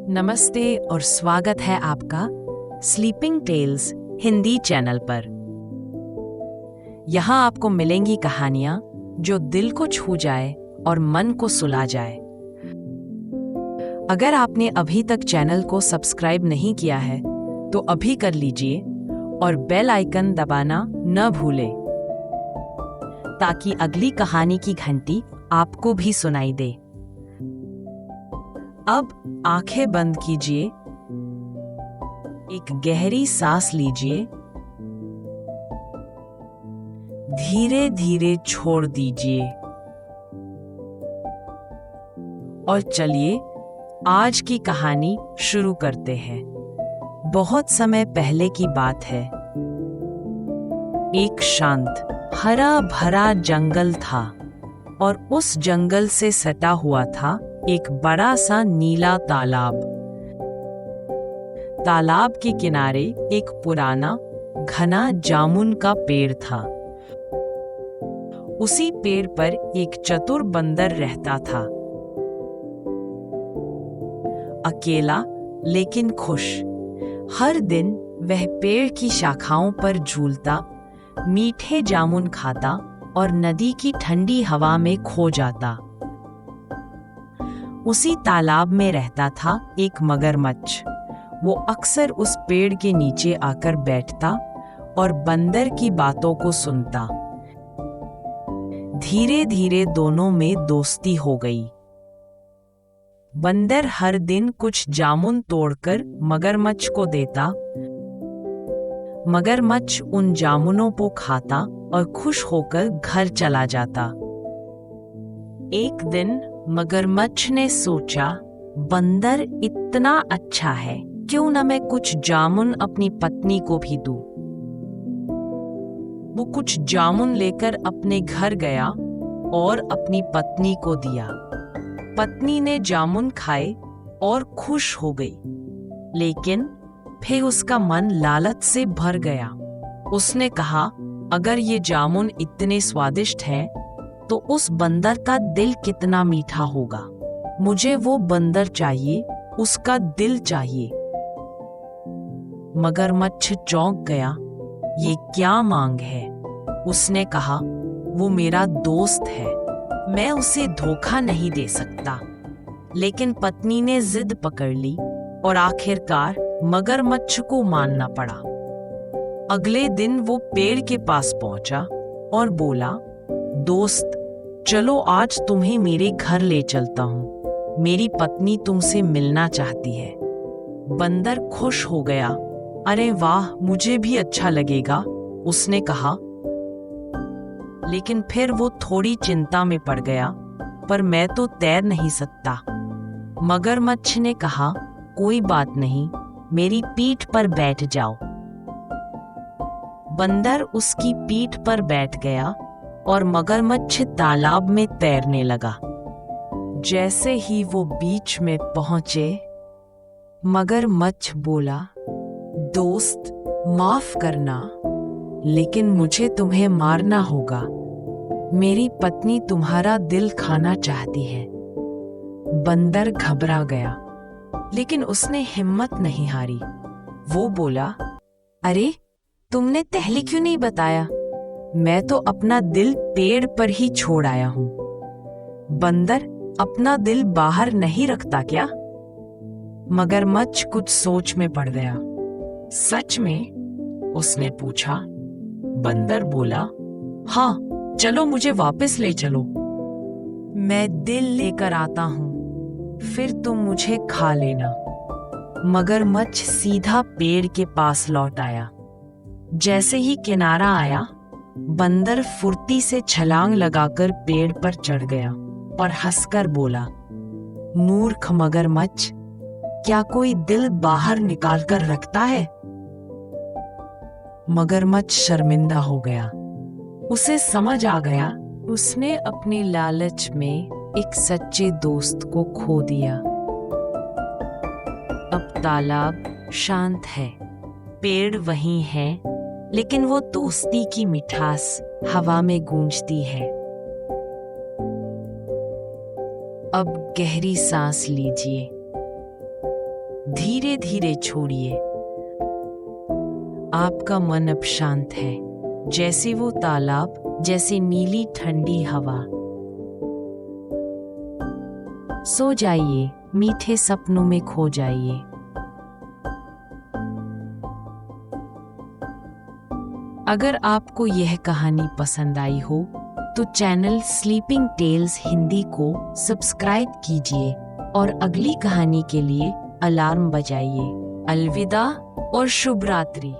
नमस्ते और स्वागत है आपका स्लीपिंग टेल्स हिंदी चैनल पर। यहाँ आपको मिलेंगी कहानियाँ जो दिल को छू जाए और मन को सुला जाए। अगर आपने अभी तक चैनल को सब्सक्राइब नहीं किया है तो अभी कर लीजिए और बेल आइकन दबाना न भूलें ताकि अगली कहानी की घंटी आपको भी सुनाई दे। अब आंखें बंद कीजिए, एक गहरी सांस लीजिए, धीरे धीरे छोड़ दीजिए और चलिए आज की कहानी शुरू करते हैं। बहुत समय पहले की बात है। एक शांत हरा भरा जंगल था और उस जंगल से सटा हुआ था एक बड़ा सा नीला तालाब। तालाब के किनारे एक पुराना घना जामुन का पेड़ था। उसी पेड़ पर एक चतुर बंदर रहता था, अकेला लेकिन खुश। हर दिन वह पेड़ की शाखाओं पर झूलता, मीठे जामुन खाता और नदी की ठंडी हवा में खो जाता। उसी तालाब में रहता था एक मगरमच्छ। वो अक्सर उस पेड़ के नीचे आकर बैठता और बंदर की बातों को सुनता। धीरे धीरे दोनों में दोस्ती हो गई। बंदर हर दिन कुछ जामुन तोड़कर मगरमच्छ को देता। मगरमच्छ उन जामुनों को खाता और खुश होकर घर चला जाता। एक दिन मगरमच्छ ने सोचा, बंदर इतना अच्छा है, क्यों न मैं कुछ जामुन अपनी पत्नी को भी दूं। वो कुछ जामुन लेकर अपने घर गया और अपनी पत्नी को दिया। पत्नी ने जामुन खाए और खुश हो गई, लेकिन फिर उसका मन लालच से भर गया। उसने कहा, अगर ये जामुन इतने स्वादिष्ट हैं, तो उस बंदर का दिल कितना मीठा होगा। मुझे वो बंदर चाहिए, उसका दिल चाहिए। मगरमच्छ चौंक गया, ये क्या मांग है? उसने कहा, वो मेरा दोस्त है, मैं उसे धोखा नहीं दे सकता। लेकिन पत्नी ने जिद पकड़ ली और आखिरकार मगरमच्छ को मानना पड़ा। अगले दिन वो पेड़ के पास पहुंचा और बोला, दोस्त, चलो आज तुम्हें मेरे घर ले चलता हूँ। मेरी पत्नी तुमसे मिलना चाहती है। बंदर खुश हो गया। अरे वाह, मुझे भी अच्छा लगेगा, उसने कहा। लेकिन फिर वो थोड़ी चिंता में पड़ गया, पर मैं तो तैर नहीं सकता। मगरमच्छ ने कहा, कोई बात नहीं, मेरी पीठ पर बैठ जाओ। बंदर उसकी पीठ पर बैठ गया और मगरमच्छ तालाब में तैरने लगा। जैसे ही वो बीच में पहुंचे, मगरमच्छ बोला, दोस्त, माफ करना, लेकिन मुझे तुम्हें मारना होगा। मेरी पत्नी तुम्हारा दिल खाना चाहती है। बंदर घबरा गया, लेकिन उसने हिम्मत नहीं हारी। वो बोला, अरे, तुमने पहले क्यों नहीं बताया? मैं तो अपना दिल पेड़ पर ही छोड़ आया हूं। बंदर अपना दिल बाहर नहीं रखता क्या? मगरमच्छ कुछ सोच में पड़ गया। सच में? उसने पूछा। बंदर बोला, हाँ, चलो मुझे वापस ले चलो। मैं दिल लेकर आता हूं, फिर तुम मुझे खा लेना। मगरमच्छ सीधा पेड़ के पास लौट आया। जैसे ही किनारा आया, बंदर फुर्ती से छलांग लगाकर पेड़ पर चढ़ गया और हंसकर बोला, मूर्ख मगरमच्छ, क्या कोई दिल बाहर निकाल कर रखता है? मगरमच्छ शर्मिंदा हो गया। उसे समझ आ गया, उसने अपनी लालच में एक सच्चे दोस्त को खो दिया। अब तालाब शांत है, पेड़ वहीं है, लेकिन वो दोस्ती की मिठास हवा में गूंजती है। अब गहरी सांस लीजिए, धीरे धीरे छोड़िए। आपका मन अब शांत है, जैसे वो तालाब, जैसे नीली ठंडी हवा। सो जाइए, मीठे सपनों में खो जाइए। अगर आपको यह कहानी पसंद आई हो तो चैनल स्लीपिंग टेल्स हिंदी को सब्सक्राइब कीजिए और अगली कहानी के लिए अलार्म बजाइए। अलविदा और शुभ रात्रि।